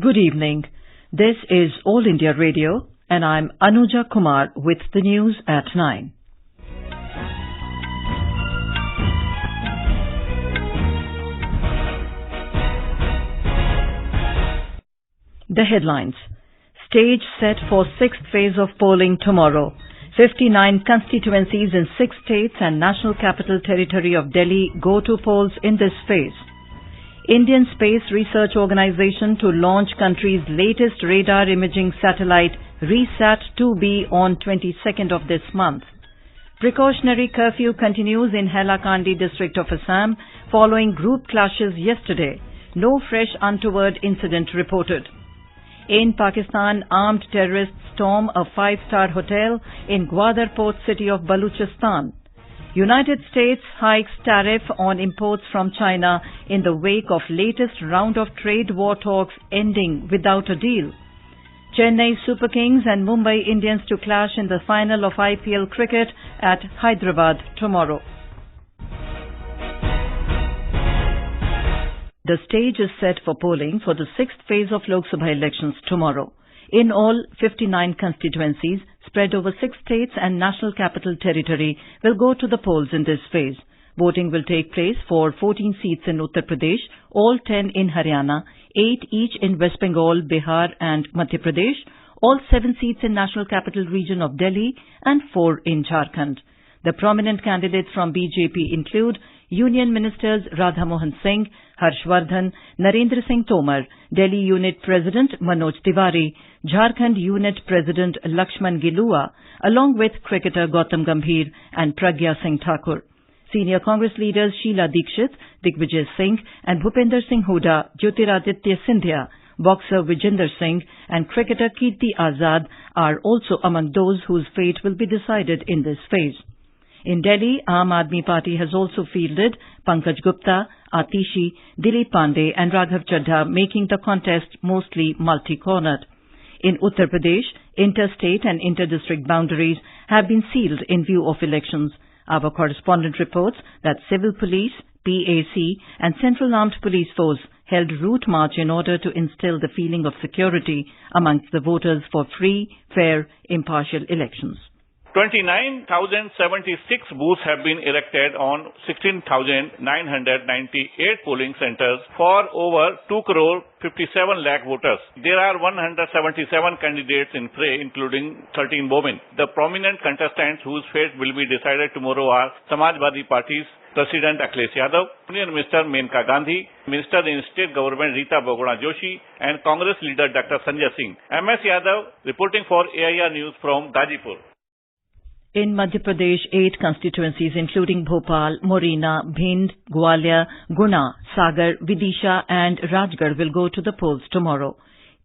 Good evening. This is All India Radio and I'm Anuja Kumar with the news at 9. The headlines. Stage set for 6th phase of polling tomorrow. 59 constituencies in 6 states and National Capital Territory of Delhi go to polls in this phase. Indian Space Research Organization to launch country's latest radar imaging satellite RESAT-2B on 22nd of this month. Precautionary curfew continues in Hailakandi district of Assam following group clashes yesterday. No fresh untoward incident reported. In Pakistan, armed terrorists storm a 5-star hotel in Gwadar port city of Baluchistan. United States hikes tariff on imports from China in the wake of latest round of trade war talks ending without a deal. Chennai Super Kings and Mumbai Indians to clash in the final of IPL cricket at Hyderabad tomorrow. The stage is set for polling for the 6th phase of Lok Sabha elections tomorrow. In all, 59 constituencies spread over 6 states and National Capital Territory will go to the polls in this phase. Voting will take place for 14 seats in Uttar Pradesh, all 10 in Haryana, 8 each in West Bengal, Bihar and Madhya Pradesh, all 7 seats in National Capital Region of Delhi and 4 in Jharkhand. The prominent candidates from BJP include Union Ministers Radha Mohan Singh, Harshvardhan, Narendra Singh Tomar, Delhi Unit President Manoj Tiwari, Jharkhand Unit President Lakshman Gilua, along with cricketer Gautam Gambhir and Pragya Singh Thakur. Senior Congress leaders Sheila Dikshit, Digvijay Singh and Bhupender Singh Hooda, Jyotiraditya Scindia, boxer Vijender Singh and cricketer Kirti Azad are also among those whose fate will be decided in this phase. In Delhi, Aam Aadmi Party has also fielded Pankaj Gupta, Atishi, Dilip Pandey and Raghav Chaddha, making the contest mostly multi-cornered. In Uttar Pradesh, interstate and inter-district boundaries have been sealed in view of elections. Our correspondent reports that civil police, PAC and Central Armed Police Force held route march in order to instill the feeling of security amongst the voters for free, fair, impartial elections. 29,076 booths have been erected on 16,998 polling centers for over 2,57 lakh voters. There are 177 candidates in fray, including 13 women. The prominent contestants whose fate will be decided tomorrow are Samajwadi Party's President Akhilesh Yadav, Union Minister Menka Gandhi, Minister in State Government Rita Bogona Joshi, and Congress leader Dr. Sanjay Singh. MS Yadav reporting for AIR News from Gazipur. In Madhya Pradesh, 8 constituencies including Bhopal, Morena, Bhind, Gwalior, Guna, Sagar, Vidisha and Rajgarh will go to the polls tomorrow.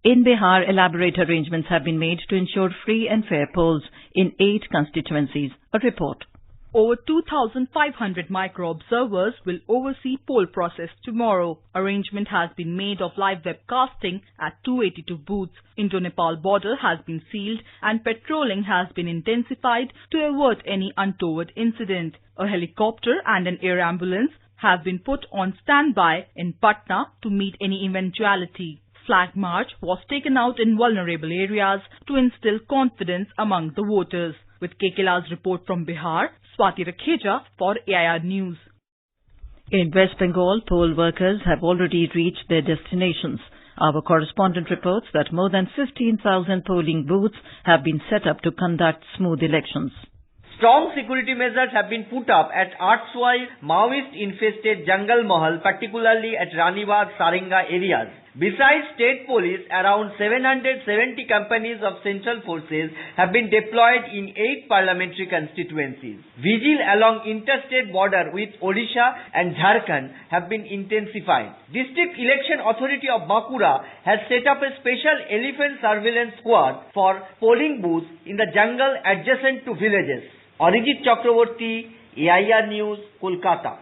In Bihar, elaborate arrangements have been made to ensure free and fair polls in 8 constituencies. A report. Over 2,500 micro-observers will oversee poll process tomorrow. Arrangement has been made of live webcasting at 282 booths. Indo-Nepal border has been sealed and patrolling has been intensified to avert any untoward incident. A helicopter and an air ambulance have been put on standby in Patna to meet any eventuality. Flag march was taken out in vulnerable areas to instill confidence among the voters. With Kekela's report from Bihar, Swati Rakheja for AIR News. In West Bengal, poll workers have already reached their destinations. Our correspondent reports that more than 15,000 polling booths have been set up to conduct smooth elections. Strong security measures have been put up at erstwhile Maoist-infested Jungle Mahal, particularly at Ranibagh, Sarenga areas. Besides state police, around 770 companies of central forces have been deployed in 8 parliamentary constituencies. Vigil along interstate border with Odisha and Jharkhand have been intensified. District Election Authority of Bankura has set up a special elephant surveillance squad for polling booths in the jungle adjacent to villages. Arijit Chakraborty, AIR News, Kolkata.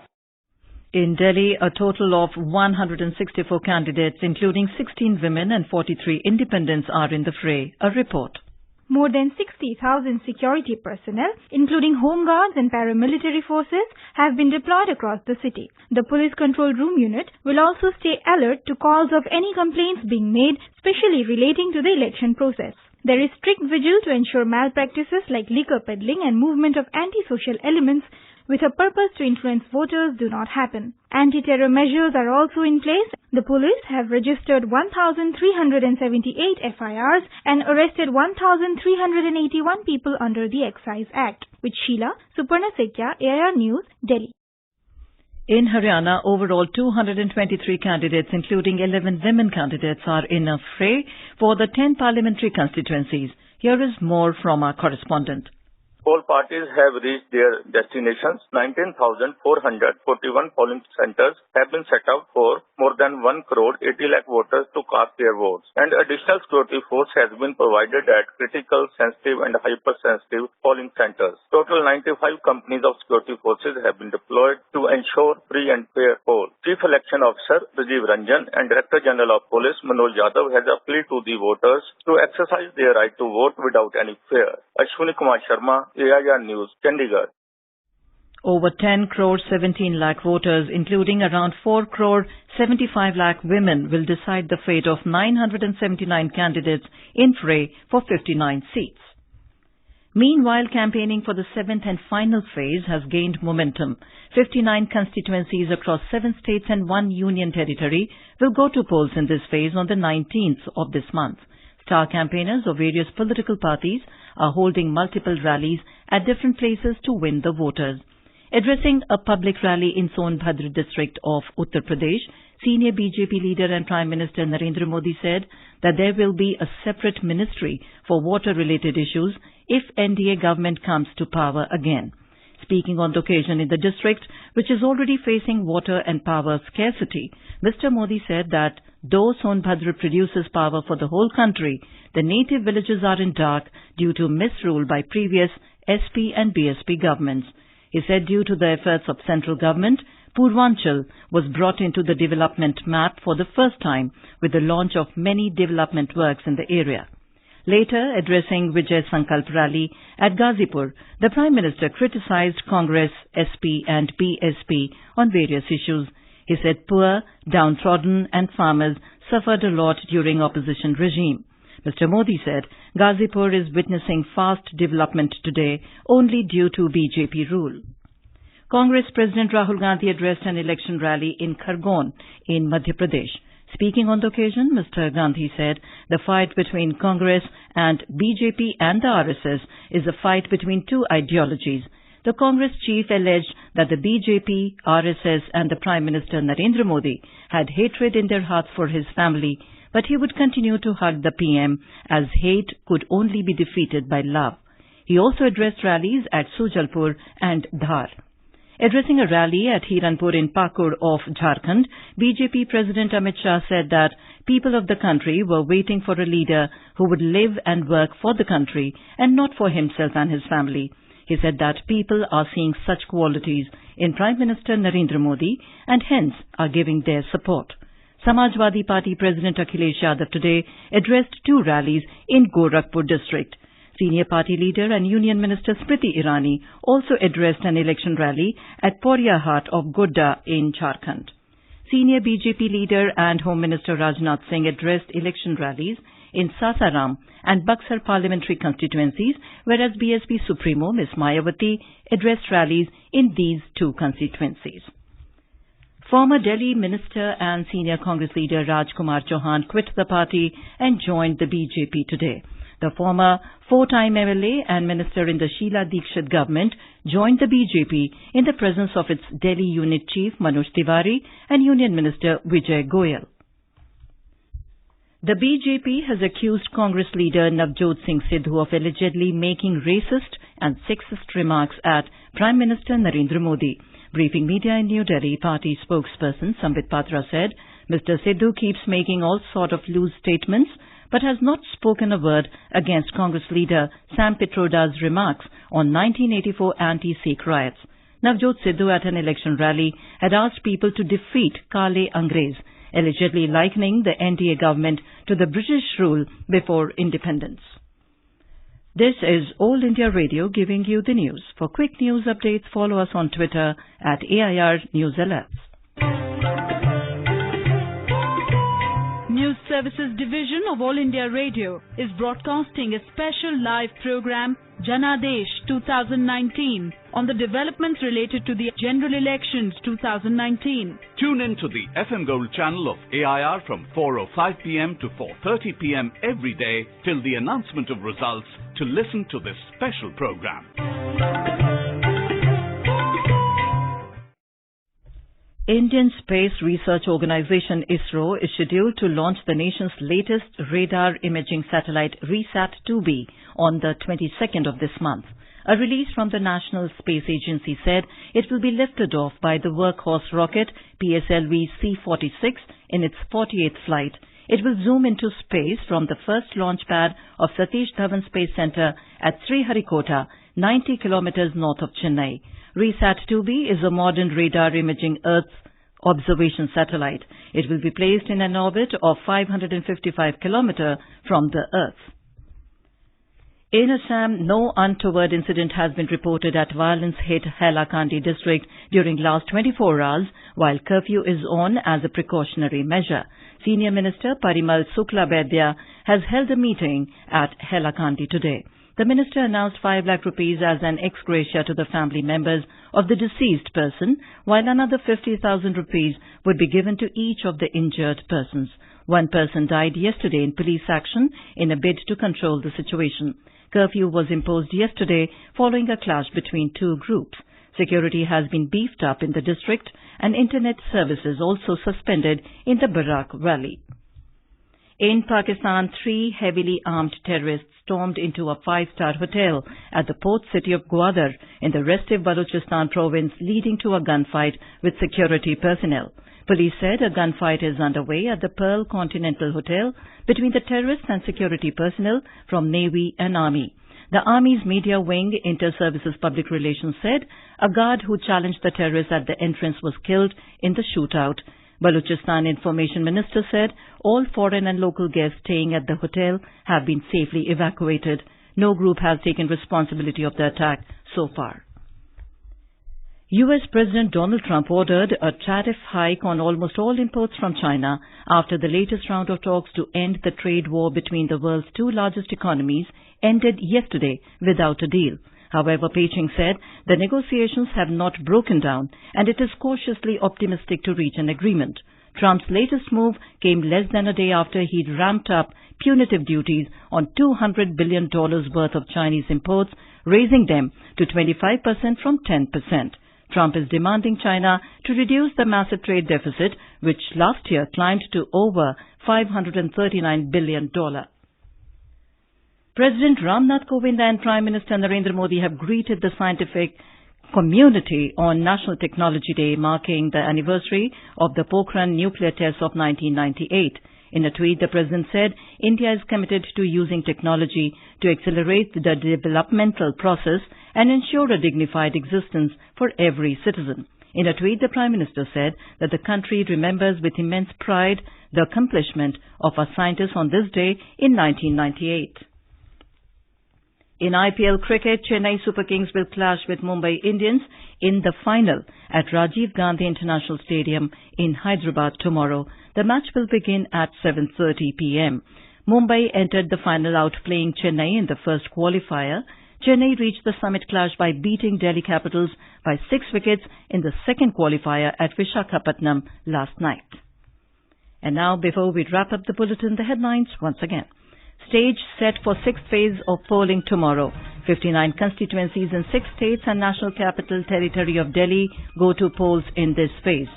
In Delhi, a total of 164 candidates, including 16 women and 43 independents, are in the fray. A report. More than 60,000 security personnel, including home guards and paramilitary forces, have been deployed across the city. The police control room unit will also stay alert to calls of any complaints being made, especially relating to the election process. There is strict vigil to ensure malpractices like liquor peddling and movement of antisocial elements with a purpose to influence voters do not happen. Anti-terror measures are also in place. The police have registered 1,378 FIRs and arrested 1,381 people under the Excise Act. With Sheila, Suparna Sekya, AIR News, Delhi. In Haryana, overall 223 candidates, including 11 women candidates, are in a fray for the 10 parliamentary constituencies. Here is more from our correspondent. All parties have reached their destinations. 19,441 polling centers have been set up for more than 1 crore 80 lakh voters to cast their votes. And additional security force has been provided at critical, sensitive and hypersensitive polling centers. Total 95 companies of security forces have been deployed to ensure free and fair polls. Chief Election Officer Rajiv Ranjan and Director General of Police Manoj Yadav has appealed to the voters to exercise their right to vote without any fear. Ashwini Kumar Sharma, AIR News, Chandigarh. Over 10 crore 17 lakh voters, including around 4 crore 75 lakh women, will decide the fate of 979 candidates in fray for 59 seats. Meanwhile, campaigning for the 7th and final phase has gained momentum. 59 constituencies across 7 states and 1 union territory will go to polls in this phase on the 19th of this month. Star campaigners of various political parties are holding multiple rallies at different places to win the voters. Addressing a public rally in Sonbhadra district of Uttar Pradesh, senior BJP leader and Prime Minister Narendra Modi said that there will be a separate ministry for water-related issues if NDA government comes to power again. Speaking on the occasion in the district, which is already facing water and power scarcity, Mr. Modi said that though Sonbhadra produces power for the whole country, the native villages are in dark due to misrule by previous SP and BSP governments. He said due to the efforts of central government, Purvanchal was brought into the development map for the first time with the launch of many development works in the area. Later, addressing Vijay Sankalp rally at Ghazipur, the Prime Minister criticized Congress, SP and BSP on various issues. He said poor, downtrodden and farmers suffered a lot during opposition regime. Mr. Modi said Ghazipur is witnessing fast development today only due to BJP rule. Congress President Rahul Gandhi addressed an election rally in Khargone in Madhya Pradesh. Speaking on the occasion, Mr. Gandhi said the fight between Congress and BJP and the RSS is a fight between two ideologies. The Congress chief alleged that the BJP, RSS and the Prime Minister Narendra Modi had hatred in their hearts for his family, but he would continue to hug the PM as hate could only be defeated by love. He also addressed rallies at Sujalpur and Dhar. Addressing a rally at Hiranpur in Pakur of Jharkhand, BJP President Amit Shah said that people of the country were waiting for a leader who would live and work for the country and not for himself and his family. He said that people are seeing such qualities in Prime Minister Narendra Modi and hence are giving their support. Samajwadi Party President Akhilesh Yadav today addressed 2 rallies in Gorakhpur district. Senior party leader and Union Minister Smriti Irani also addressed an election rally at Poryahat of Gwadar in Jharkhand. Senior BJP leader and Home Minister Rajnath Singh addressed election rallies in Sasaram and Buxar parliamentary constituencies, whereas BSP Supremo Ms. Mayawati addressed rallies in these 2 constituencies. Former Delhi Minister and senior Congress leader Rajkumar Chauhan quit the party and joined the BJP today. The former 4-time MLA and minister in the Sheila Dikshit government joined the BJP in the presence of its Delhi unit chief Manoj Tiwari and Union Minister Vijay Goyal. The BJP has accused Congress leader Navjot Singh Sidhu of allegedly making racist and sexist remarks at Prime Minister Narendra Modi. Briefing media in New Delhi, party spokesperson Sambit Patra said, Mr. Sidhu keeps making all sort of loose statements but has not spoken a word against Congress leader Sam Pitroda's remarks on 1984 anti-Sikh riots. Navjot Sidhu at an election rally had asked people to defeat Kale Angrez, allegedly likening the NDA government to the British rule before independence. This is All India Radio giving you the news. For quick news updates, follow us on Twitter at AIR News Alerts. News Services Division of All India Radio is broadcasting a special live program, Janadesh 2019, on the developments related to the general elections 2019. Tune in to the FM Gold channel of AIR from 4:05 p.m. to 4:30 p.m. every day till the announcement of results to listen to this special program. Indian Space Research Organisation ISRO is scheduled to launch the nation's latest radar imaging satellite RISAT-2B on the 22nd of this month. A release from the National Space Agency said it will be lifted off by the workhorse rocket PSLV C-46 in its 48th flight. It will zoom into space from the first launch pad of Satish Dhawan Space Center at Sriharikota, 90 kilometers north of Chennai. RISAT-2B is a modern radar imaging Earth observation satellite. It will be placed in an orbit of 555 kilometers from the Earth. In Assam, no untoward incident has been reported at violence-hit Hailakandi district during last 24 hours, while curfew is on as a precautionary measure. Senior Minister Parimal Suklabaidya has held a meeting at Hailakandi today. The minister announced 5 lakh rupees as an ex gratia to the family members of the deceased person, while another 50,000 rupees would be given to each of the injured persons. One person died yesterday in police action in a bid to control the situation. Curfew was imposed yesterday following a clash between two groups. Security has been beefed up in the district and internet services also suspended in the Barak Valley. In Pakistan, 3 heavily armed terrorists stormed into a 5-star hotel at the port city of Gwadar in the restive Baluchistan province, leading to a gunfight with security personnel. Police said a gunfight is underway at the Pearl Continental Hotel between the terrorists and security personnel from Navy and Army. The Army's media wing, Inter-Services Public Relations, said a guard who challenged the terrorists at the entrance was killed in the shootout. Baluchistan Information Minister said all foreign and local guests staying at the hotel have been safely evacuated. No group has taken responsibility of the attack so far. U.S. President Donald Trump ordered a tariff hike on almost all imports from China after the latest round of talks to end the trade war between the world's 2 largest economies ended yesterday without a deal. However, Beijing said the negotiations have not broken down and it is cautiously optimistic to reach an agreement. Trump's latest move came less than a day after he'd ramped up punitive duties on $200 billion worth of Chinese imports, raising them to 25% from 10%. Trump is demanding China to reduce the massive trade deficit, which last year climbed to over $539 billion. President Ramnath Kovind and Prime Minister Narendra Modi have greeted the scientific community on National Technology Day, marking the anniversary of the Pokhran nuclear tests of 1998. In a tweet, the President said India is committed to using technology to accelerate the developmental process and ensure a dignified existence for every citizen. In a tweet, the Prime Minister said that the country remembers with immense pride the accomplishment of our scientists on this day in 1998. In IPL cricket, Chennai Super Kings will clash with Mumbai Indians in the final at Rajiv Gandhi International Stadium in Hyderabad tomorrow. The match will begin at 7:30 p.m. Mumbai entered the final outplaying Chennai in the first qualifier. Chennai reached the summit clash by beating Delhi Capitals by 6 wickets in the second qualifier at Visakhapatnam last night. And now, before we wrap up the bulletin, the headlines once again. Stage set for 6th phase of polling tomorrow. 59 constituencies in 6 states and National Capital Territory of Delhi go to polls in this phase.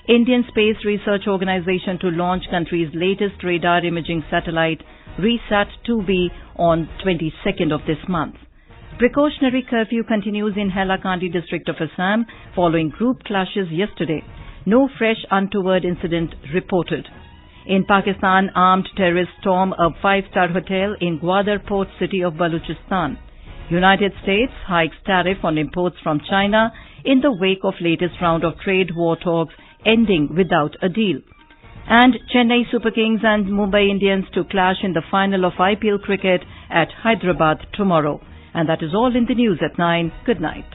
Indian Space Research Organisation to launch country's latest radar imaging satellite RISAT-2B on 22nd of this month. Precautionary curfew continues in Hailakandi district of Assam following group clashes yesterday. No fresh untoward incident reported. In Pakistan, armed terrorists storm a 5-star hotel in Gwadar port city of Baluchistan. United States hikes tariff on imports from China in the wake of latest round of trade war talks ending without a deal. And Chennai Super Kings and Mumbai Indians to clash in the final of IPL cricket at Hyderabad tomorrow. And that is all in the news at 9. Good night.